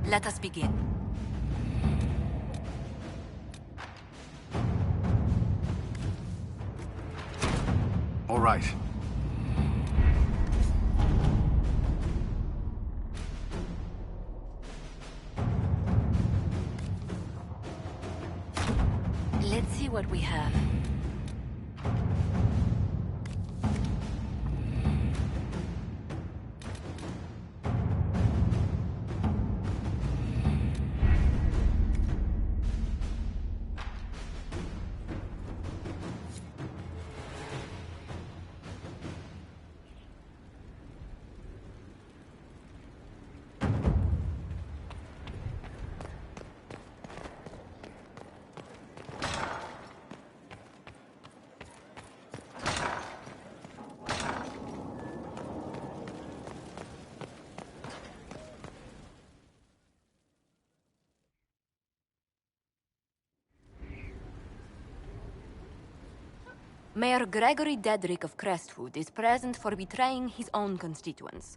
Let us begin. All right. Let's see what we have. Mayor Gregory Dedrick of Crestwood is present for betraying his own constituents.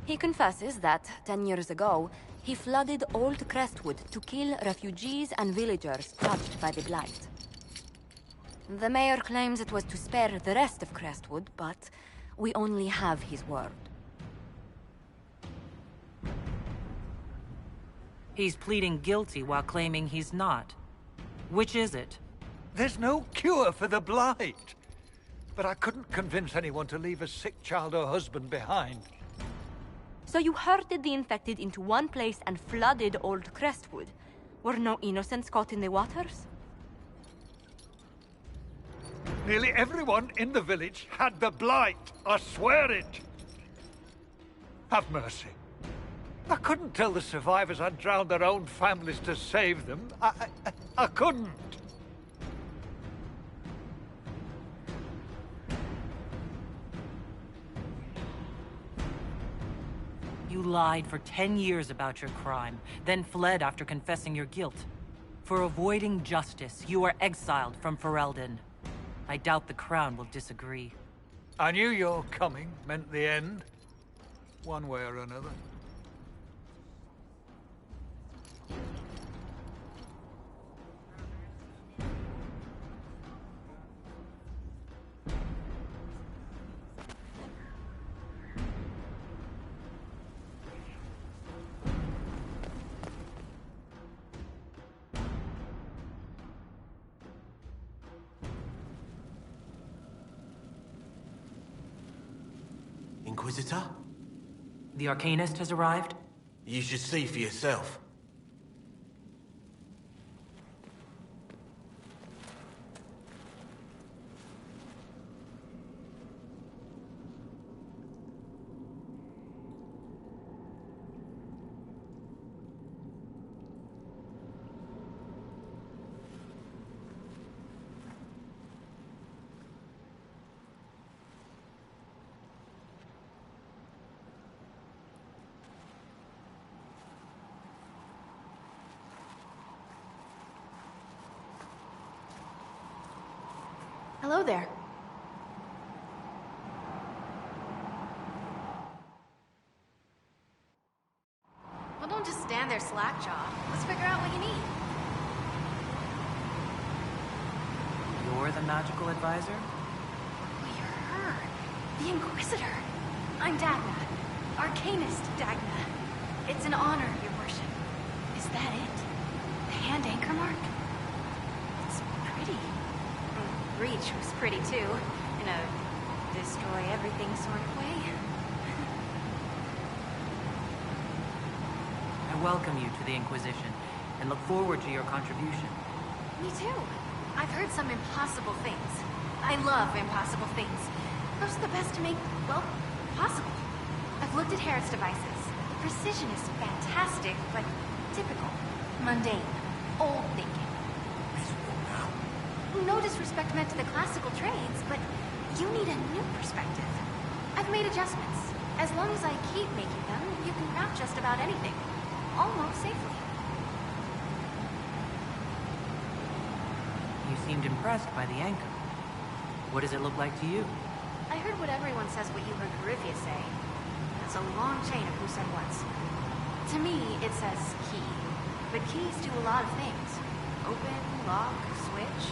He confesses that, 10 years ago, he flooded Old Crestwood to kill refugees and villagers touched by the Blight. The mayor claims it was to spare the rest of Crestwood, but we only have his word. He's pleading guilty while claiming he's not. Which is it? There's no cure for the Blight. But I couldn't convince anyone to leave a sick child or husband behind. So you herded the infected into one place and flooded Old Crestwood? Were no innocents caught in the waters? Nearly everyone in the village had the Blight. I swear it. Have mercy. I couldn't tell the survivors I'd drowned their own families to save them. I couldn't. You lied for 10 years about your crime, then fled after confessing your guilt. For avoiding justice, you are exiled from Ferelden. I doubt the Crown will disagree. I knew your coming meant the end, one way or another. Inquisitor? The Arcanist has arrived? You should see for yourself. Hello there. Well, don't just stand there slack-jawed. Let's figure out what you need. You're the magical advisor? Oh, you're her. The Inquisitor. I'm Dagna. Arcanist Dagna. It's an honor, your worship. Is that it? The hand anchor mark? It's pretty. Reach was pretty too, in a destroy-everything sort of way. I welcome you to the Inquisition, and look forward to your contribution. Me too. I've heard some impossible things. I love impossible things. Those are the best to make, well, possible. I've looked at Herod's devices. The precision is fantastic, but typical. Mundane. Old thinking. No disrespect meant to the classical trades, but you need a new perspective. I've made adjustments. As long as I keep making them, you can craft just about anything. Almost safely. You seemed impressed by the anchor. What does it look like to you? I heard what everyone says what you heard Corypheus say. It's a long chain of who said what's. To me, it says key. But keys do a lot of things. Open, lock, switch.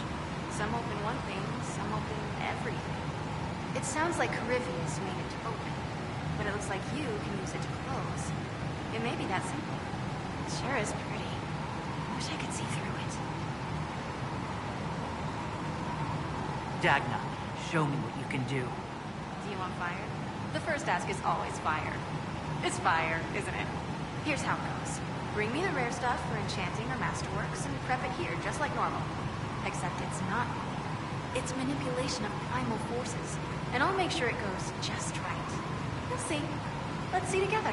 Some open one thing, some open everything. It sounds like Corypheus made it to open. But it looks like you can use it to close. It may be that simple. It sure is pretty. I wish I could see through it. Dagna, show me what you can do. Do you want fire? The first ask is always fire. It's fire, isn't it? Here's how it goes. Bring me the rare stuff for enchanting or masterworks and prep it here just like normal. Except it's not. It's manipulation of primal forces. And I'll make sure it goes just right. You'll see. Let's see together.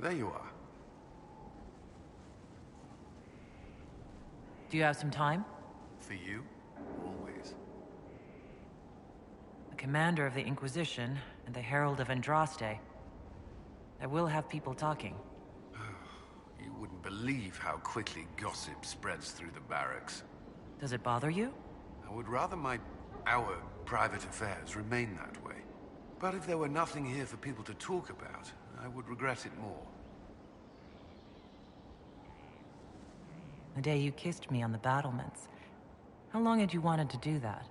there you are. Do you have some time? For you, always. The commander of the Inquisition and the Herald of Andraste. I will have people talking. You wouldn't believe how quickly gossip spreads through the barracks. Does it bother you? I would rather our private affairs remain that way. But if there were nothing here for people to talk about, I would regret it more. The day you kissed me on the battlements. How long had you wanted to do that?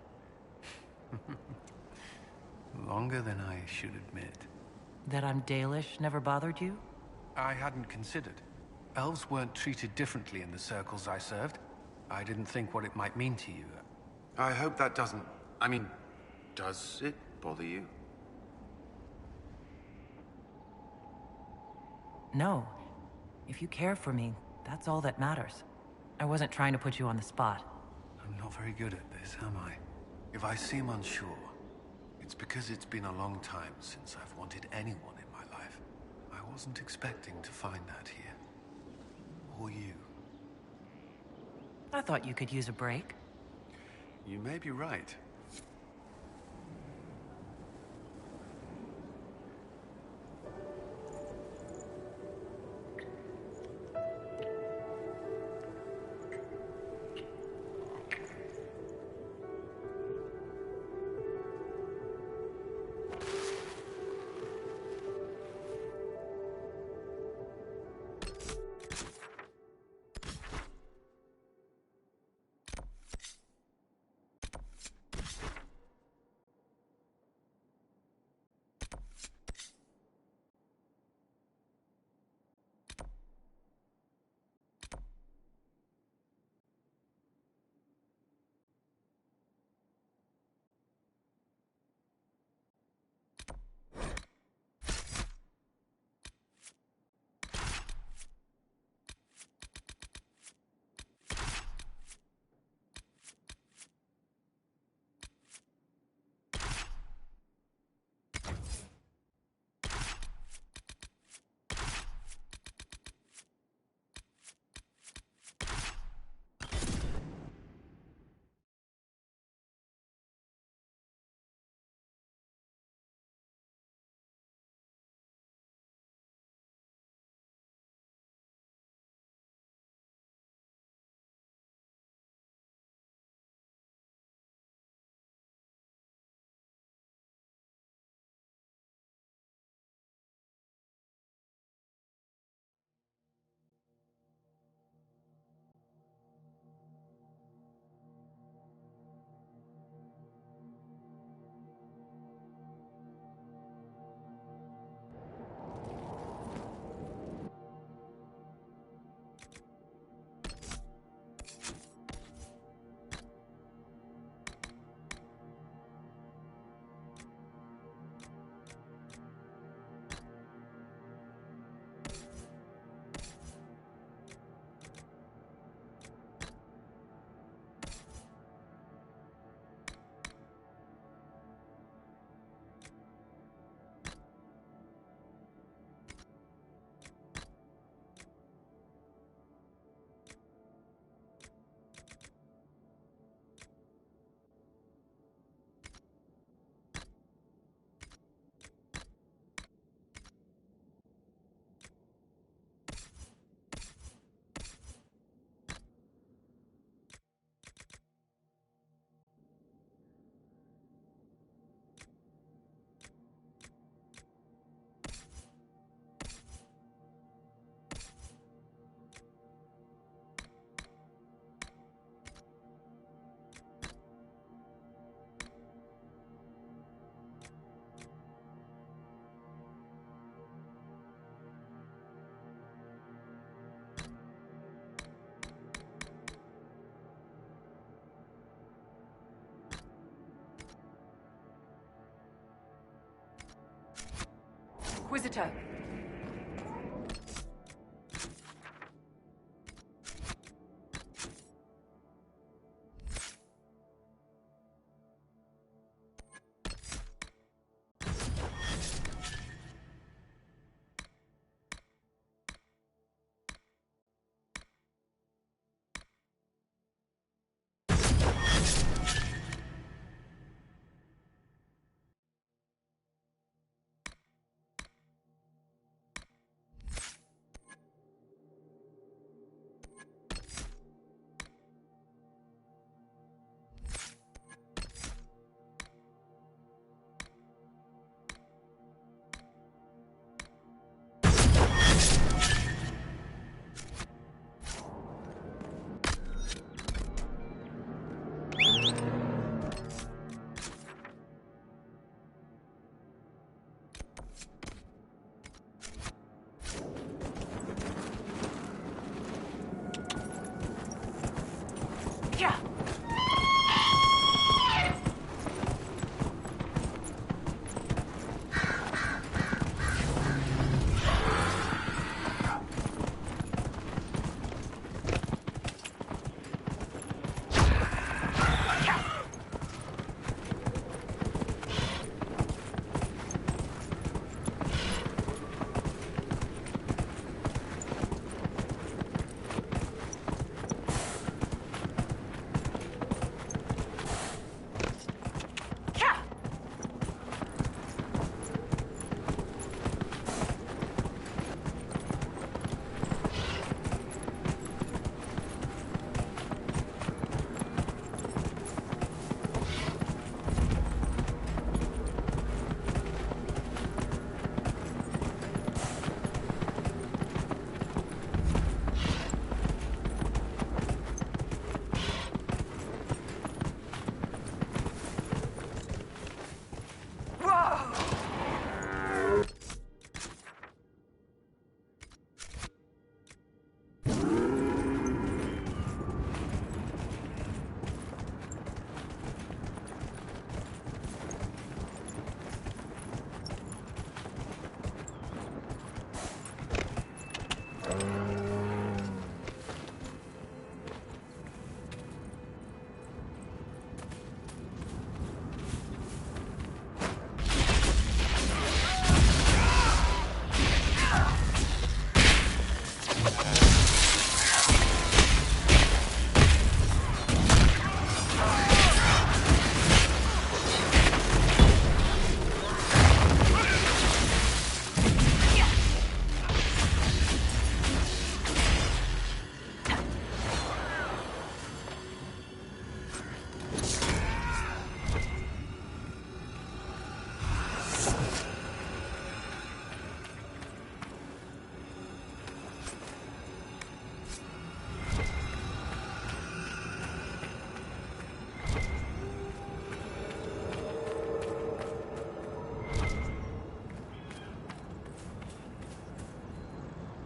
Longer than I should admit. That I'm Dalish never bothered you? I hadn't considered. Elves weren't treated differently in the circles I served. I didn't think what it might mean to you. I hope that doesn't... I mean, does it bother you? No. If you care for me, that's all that matters. I wasn't trying to put you on the spot. I'm not very good at this, am I? If I seem unsure, it's because it's been a long time since I've wanted anyone in my life. I wasn't expecting to find that here. Or you. I thought you could use a break. You may be right. Inquisitor.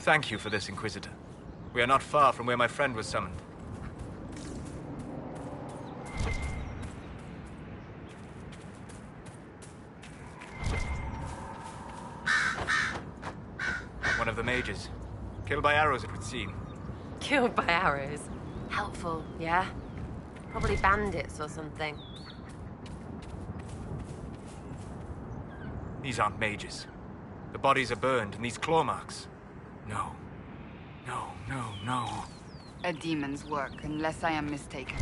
Thank you for this, Inquisitor. We are not far from where my friend was summoned. One of the mages. Killed by arrows, it would seem. Killed by arrows? Helpful, yeah? Probably bandits or something. These aren't mages. The bodies are burned, and these claw marks. No. No, no, no. A demon's work, unless I am mistaken.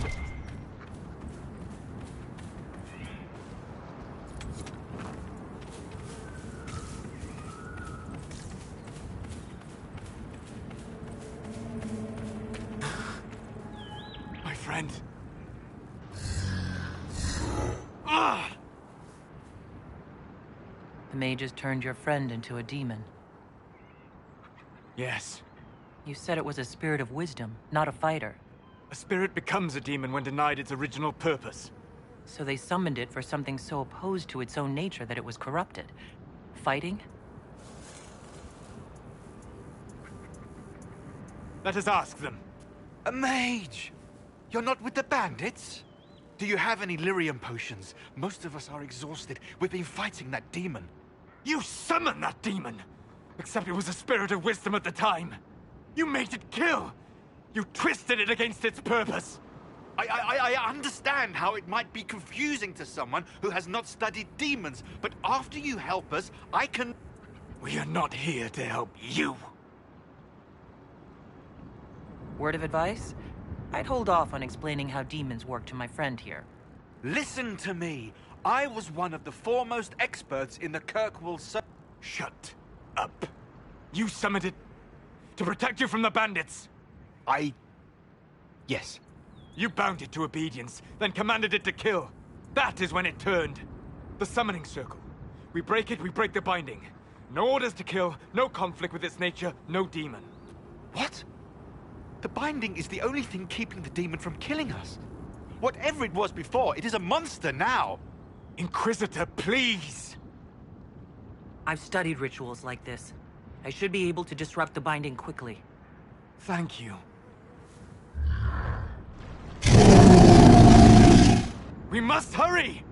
My friend. The mages turned your friend into a demon. Yes. You said it was a spirit of wisdom, not a fighter. A spirit becomes a demon when denied its original purpose. So they summoned it for something so opposed to its own nature that it was corrupted. Fighting? Let us ask them. A mage! You're not with the bandits? Do you have any lyrium potions? Most of us are exhausted. We've been fighting that demon. You summoned that demon! Except it was a spirit of wisdom at the time. You made it kill! You twisted it against its purpose! I understand how it might be confusing to someone who has not studied demons, but after you help us, I can... We are not here to help you. Word of advice? I'd hold off on explaining how demons work to my friend here. Listen to me. I was one of the foremost experts in the Kirkwall... Shut up. You summoned it to protect you from the bandits. Yes. You bound it to obedience, then commanded it to kill. That is when it turned. The summoning circle. We break it, we break the binding. No orders to kill, no conflict with its nature, no demon. What? The binding is the only thing keeping the demon from killing us. Whatever it was before, it is a monster now. Inquisitor, please! I've studied rituals like this. I should be able to disrupt the binding quickly. Thank you. We must hurry!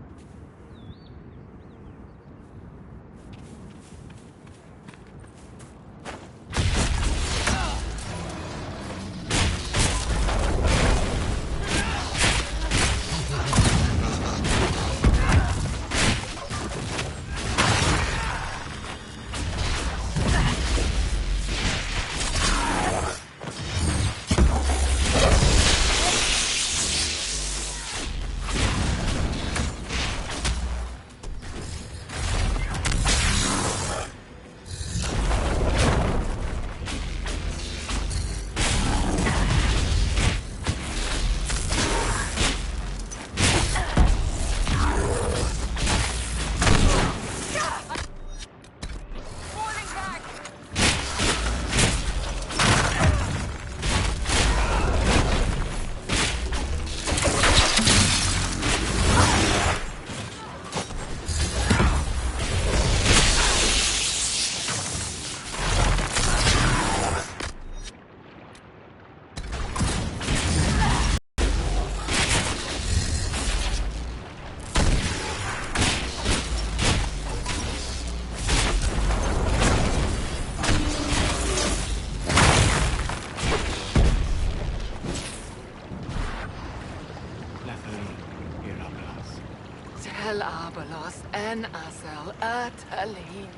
El Abalos en Asel Atalin.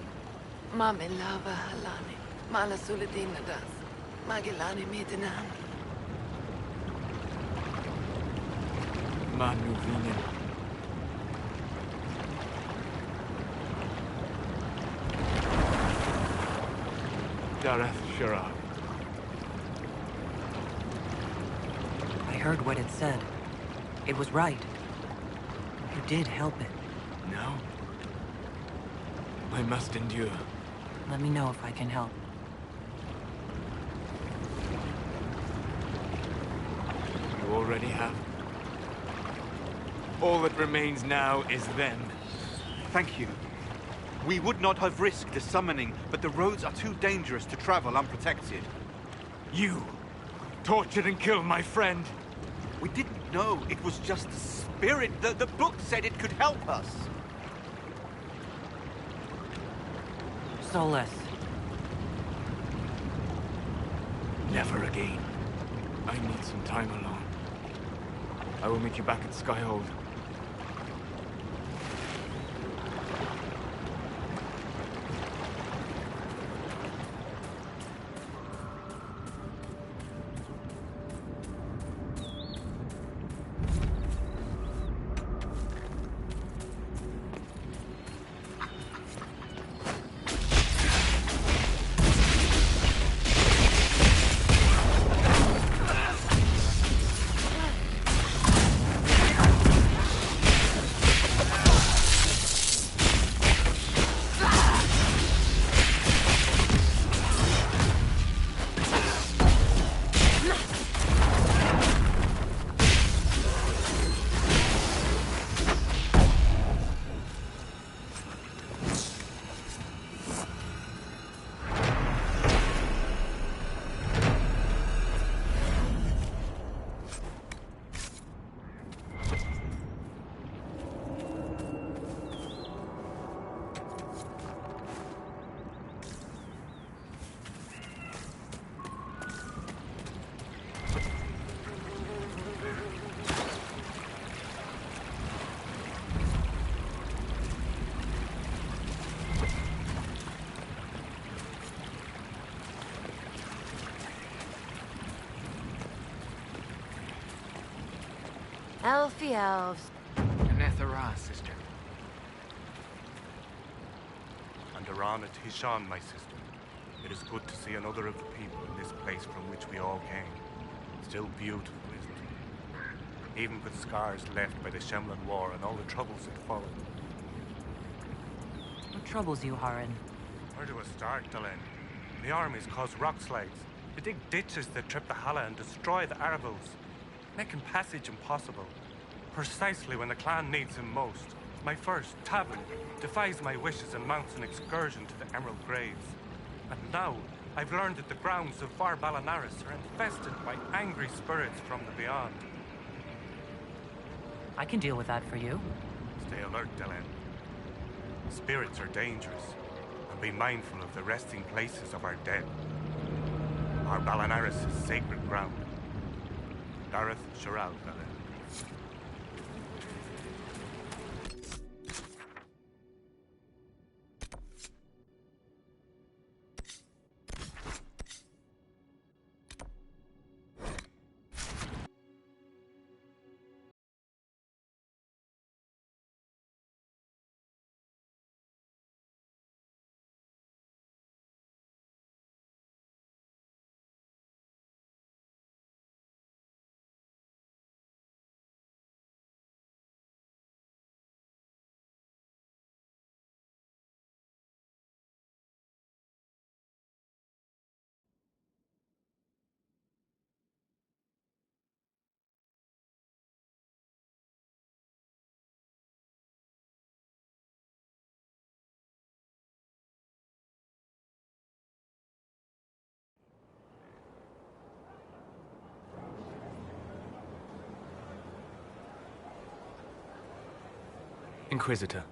Mamilava Halani. Malasuladinadas. Magilani Midinan. Manu Vinin. Dareth Shira. I heard what it said. It was right. You did help it. No. I must endure. Let me know if I can help. You already have. All that remains now is them. Thank you. We would not have risked the summoning, but the roads are too dangerous to travel unprotected. You tortured and killed my friend. We didn't know it was just a spirit. The book said it could help us. Solas. Never again. I need some time alone. I will meet you back at Skyhold. Elfie elves. Nethera, sister. And Aranat Hishan, my sister. It is good to see another of the people in this place from which we all came. Still beautiful, isn't it? Even with scars left by the Shemlan War and all the troubles that followed. What troubles you, Haran? Where do I start, Delenn? The armies cause rock slides. They dig ditches that trip the Hala and destroy the Arabals, making passage impossible. Precisely when the clan needs him most. My first, Tavern, defies my wishes and mounts an excursion to the Emerald Graves. And now, I've learned that the grounds of Var Balanaris are infested by angry spirits from the beyond. I can deal with that for you. Stay alert, Delenn. Spirits are dangerous, and be mindful of the resting places of our dead. Var Balanaris is sacred ground. Dareth Shiral, Delenn. Inquisitor.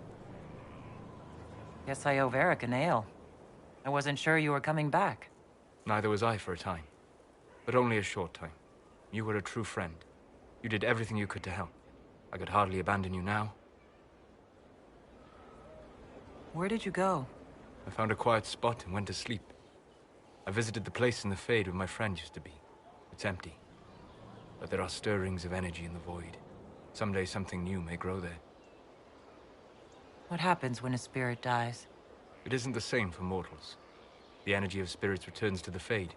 Guess I owe Varric an ale. I wasn't sure you were coming back. Neither was I for a time. But only a short time. You were a true friend. You did everything you could to help. I could hardly abandon you now. Where did you go? I found a quiet spot and went to sleep. I visited the place in the Fade where my friend used to be. It's empty. But there are stirrings of energy in the void. Someday something new may grow there. What happens when a spirit dies? It isn't the same for mortals. The energy of spirits returns to the Fade.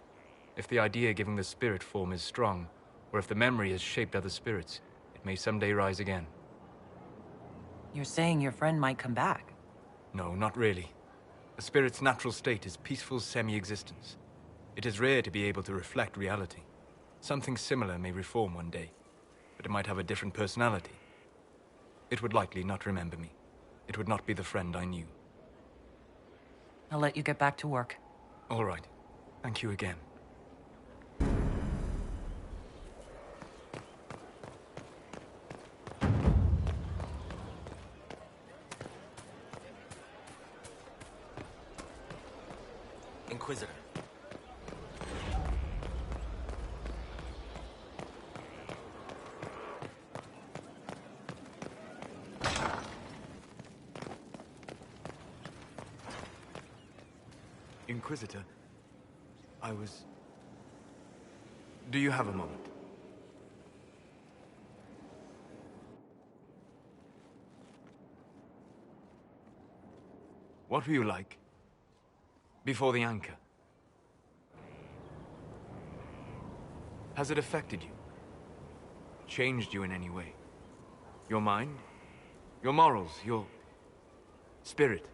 If the idea giving the spirit form is strong, or if the memory has shaped other spirits, it may someday rise again. You're saying your friend might come back? No, not really. A spirit's natural state is peaceful semi-existence. It is rare to be able to reflect reality. Something similar may reform one day, but it might have a different personality. It would likely not remember me. It would not be the friend I knew. I'll let you get back to work. All right. Thank you again. Inquisitor. Inquisitor, Do you have a moment? What were you like before the anchor? Has it affected you? Changed you in any way? Your mind? Your morals? Your spirit?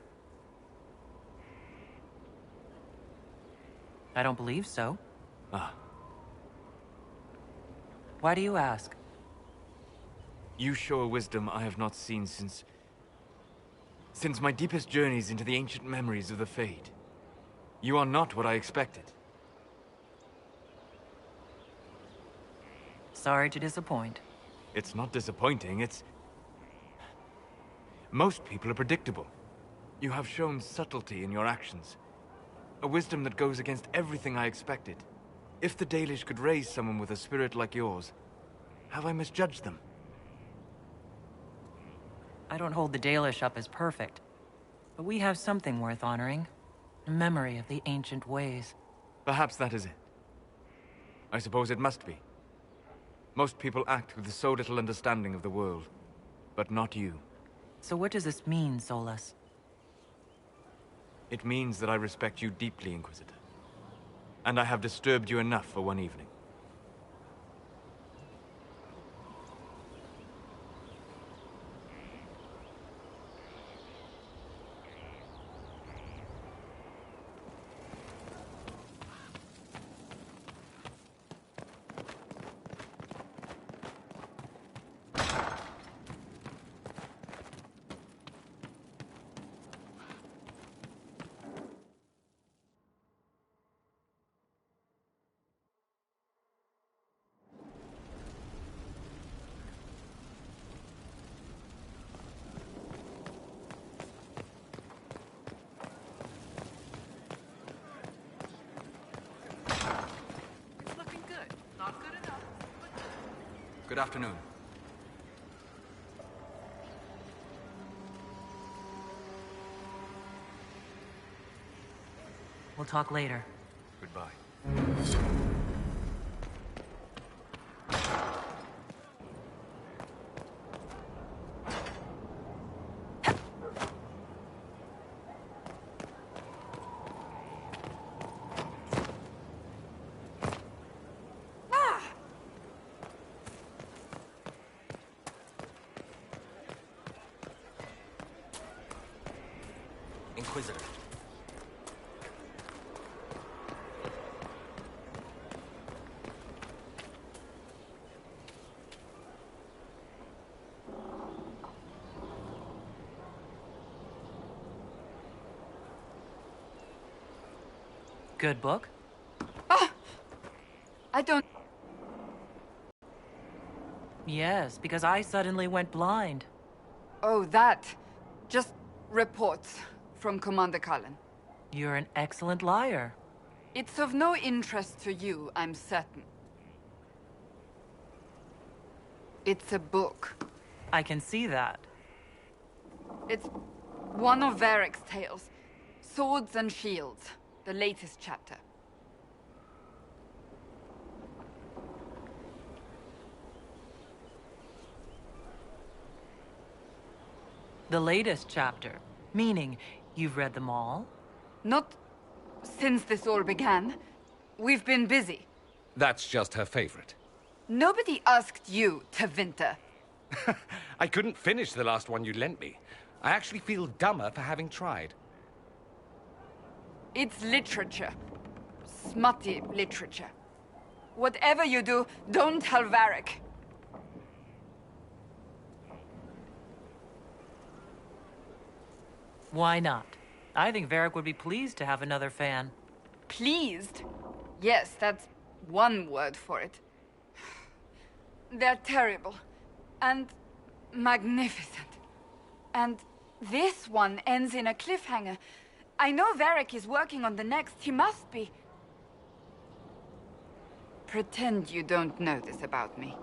I don't believe so. Ah. Why do you ask? You show a wisdom I have not seen since my deepest journeys into the ancient memories of the Fade. You are not what I expected. Sorry to disappoint. It's not disappointing, it's... Most people are predictable. You have shown subtlety in your actions. A wisdom that goes against everything I expected. If the Dalish could raise someone with a spirit like yours, have I misjudged them? I don't hold the Dalish up as perfect. But we have something worth honoring. A memory of the ancient ways. Perhaps that is it. I suppose it must be. Most people act with so little understanding of the world. But not you. So what does this mean, Solas? It means that I respect you deeply, Inquisitor. And I have disturbed you enough for one evening. Good afternoon. We'll talk later. Goodbye. Inquisitor. Good book? Ah! I don't... Yes, because I suddenly went blind. Oh, that. Just reports from Commander Cullen. You're an excellent liar. It's of no interest to you, I'm certain. It's a book. I can see that. It's one of Varric's tales. Swords and Shields, the latest chapter. The latest chapter? Meaning, you've read them all? Not since this all began. We've been busy. That's just her favorite. Nobody asked you to winter. I couldn't finish the last one you lent me. I actually feel dumber for having tried. It's literature. Smutty literature. Whatever you do, don't tell Varric. Why not? I think Varric would be pleased to have another fan. Pleased? Yes, that's one word for it. They're terrible. And magnificent. And this one ends in a cliffhanger. I know Varric is working on the next. He must be. Pretend you don't know this about me.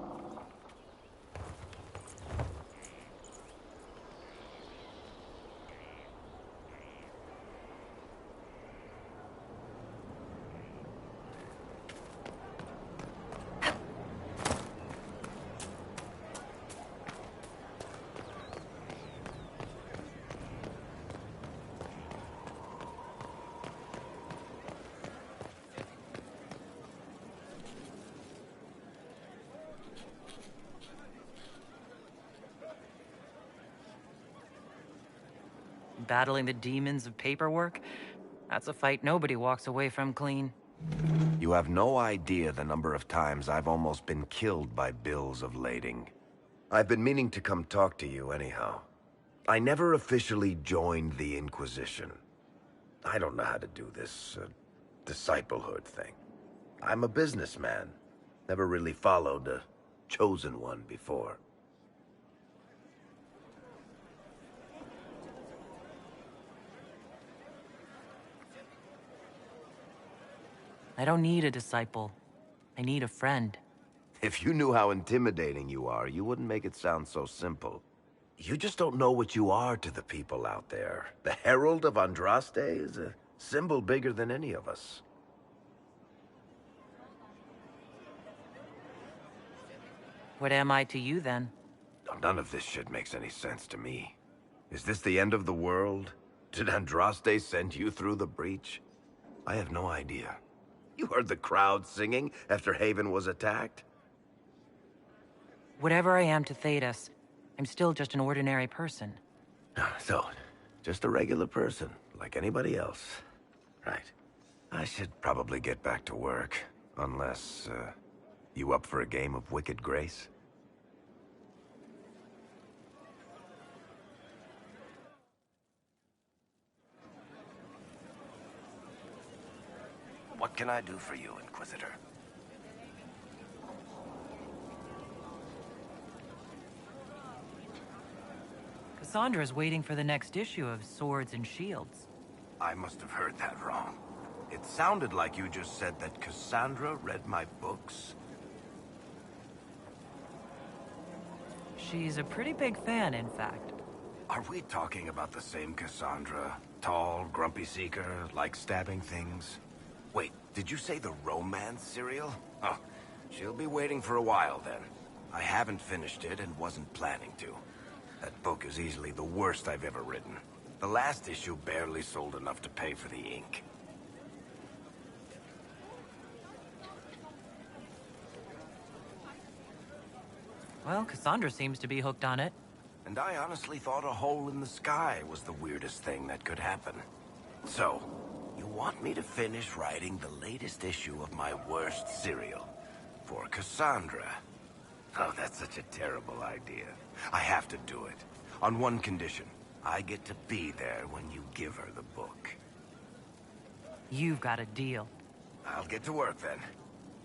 Battling the demons of paperwork? That's a fight nobody walks away from clean. You have no idea the number of times I've almost been killed by bills of lading. I've been meaning to come talk to you anyhow. I never officially joined the Inquisition. I don't know how to do this, disciplehood thing. I'm a businessman. Never really followed a chosen one before. I don't need a disciple. I need a friend. If you knew how intimidating you are, you wouldn't make it sound so simple. You just don't know what you are to the people out there. The Herald of Andraste is a symbol bigger than any of us. What am I to you, then? None of this shit makes any sense to me. Is this the end of the world? Did Andraste send you through the breach? I have no idea. You heard the crowd singing after Haven was attacked? Whatever I am to Thedas, I'm still just an ordinary person. So, just a regular person, like anybody else. Right. I should probably get back to work. Unless, you up for a game of Wicked Grace? What can I do for you, Inquisitor? Cassandra's waiting for the next issue of Swords and Shields. I must have heard that wrong. It sounded like you just said that Cassandra read my books. She's a pretty big fan, in fact. Are we talking about the same Cassandra? Tall, grumpy seeker, like stabbing things? Wait, did you say the romance serial? Oh, she'll be waiting for a while then. I haven't finished it and wasn't planning to. That book is easily the worst I've ever written. The last issue barely sold enough to pay for the ink. Well, Cassandra seems to be hooked on it. And I honestly thought a hole in the sky was the weirdest thing that could happen. So, you want me to finish writing the latest issue of my worst serial for Cassandra? Oh, that's such a terrible idea. I have to do it. On one condition. I get to be there when you give her the book. You've got a deal. I'll get to work then.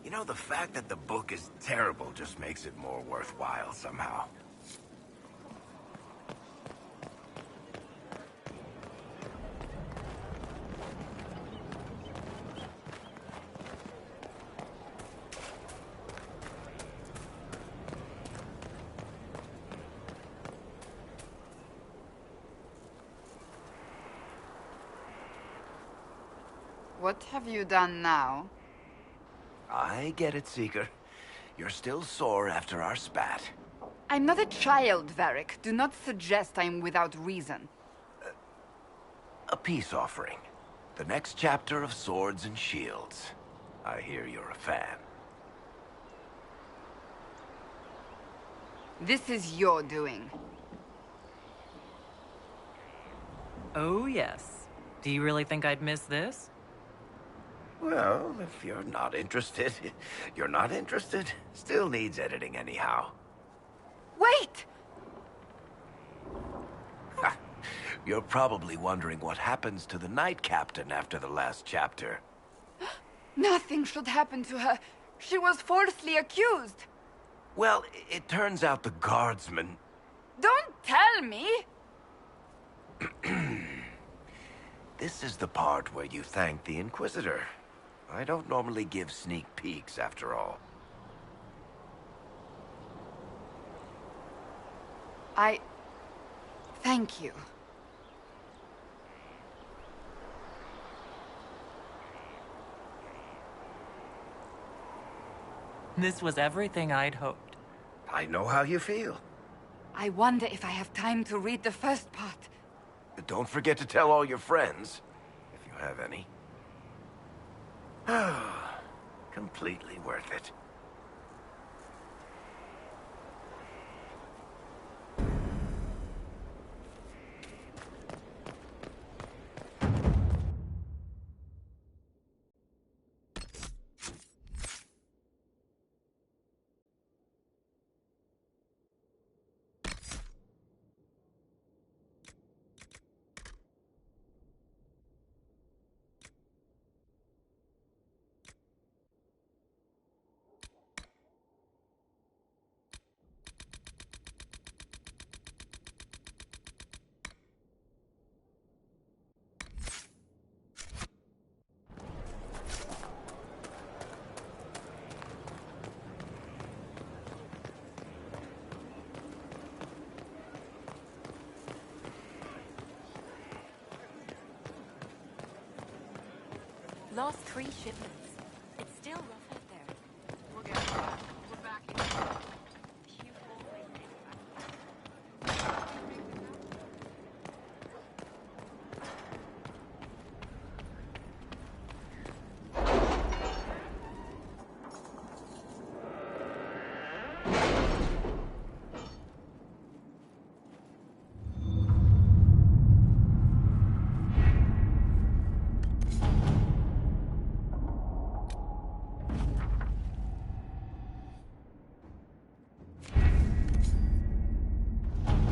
You know, the fact that the book is terrible just makes it more worthwhile somehow. What have you done now? I get it, Seeker. You're still sore after our spat. I'm not a child, Varric. Do not suggest I'm without reason. A peace offering. The next chapter of Swords and Shields. I hear you're a fan. This is your doing. Oh, yes. Do you really think I'd miss this? Well, if you're not interested, you're not interested. Still needs editing anyhow. Wait! You're probably wondering what happens to the Knight Captain after the last chapter. Nothing should happen to her. She was falsely accused. Well, it turns out the guardsmen... Don't tell me! This is the part where you thank the Inquisitor. I don't normally give sneak peeks, after all. Thank you. This was everything I'd hoped. I know how you feel. I wonder if I have time to read the first part. But don't forget to tell all your friends, if you have any. Completely worth it. Lost 3 shipments. It's still rough out there. We'll get it. We're back here. You always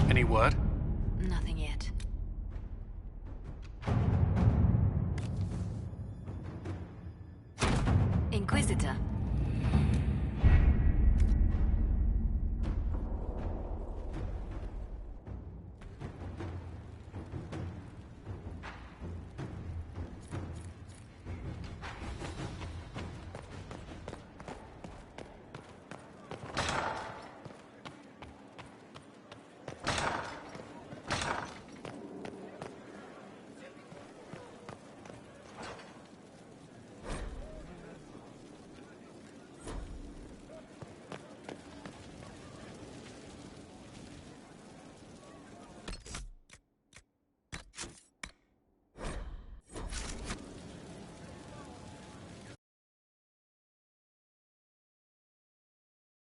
Any word? Nothing yet. Inquisitor,